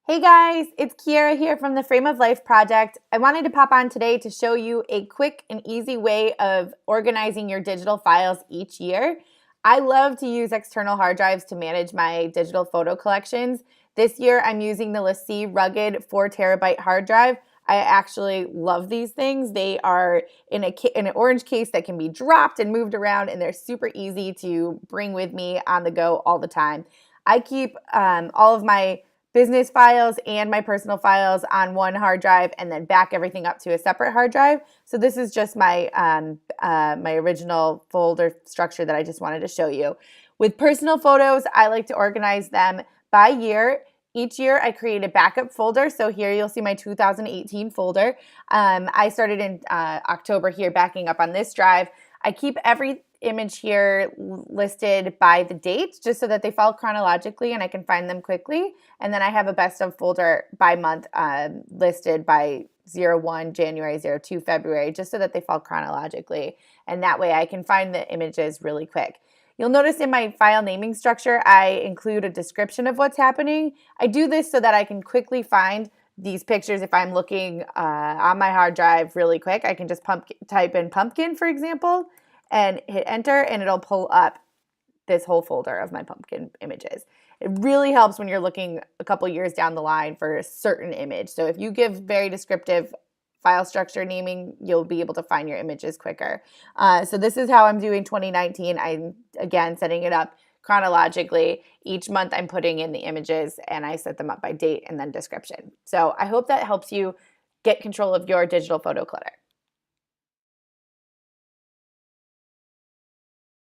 Hey guys, it's Kiara here from the Frame of Life Project. I wanted to pop on today to show you a quick and easy way of organizing your digital files each year. I love to use external hard drives to manage my digital photo collections. This year I'm using the LaCie Rugged 4 terabyte hard drive. I actually love these things. They are in an orange case that can be dropped and moved around, and they're super easy to bring with me on the go all the time. I keep all of my business files and my personal files on one hard drive and then back everything up to a separate hard drive. So this is just my my original folder structure that I just wanted to show you. With personal photos, I like to organize them by year. Each year I create a backup folder. So here you'll see my 2018 folder. I started in October here, backing up on this drive. I keep every image here listed by the date just so that they fall chronologically and I can find them quickly. And then I have a best of folder by month listed by 01 January, 02 February, just so that they fall chronologically. And that way I can find the images really quick. You'll notice in my file naming structure, I include a description of what's happening. I do this so that I can quickly find these pictures. If I'm looking on my hard drive really quick, I can just type in pumpkin, for example, and hit enter, and it'll pull up this whole folder of my pumpkin images. It really helps when you're looking a couple years down the line for a certain image. So if you give very descriptive file structure naming, you'll be able to find your images quicker. So this is how I'm doing 2019. I'm, again, setting it up chronologically. Each month I'm putting in the images and I set them up by date and then description. So I hope that helps you get control of your digital photo clutter.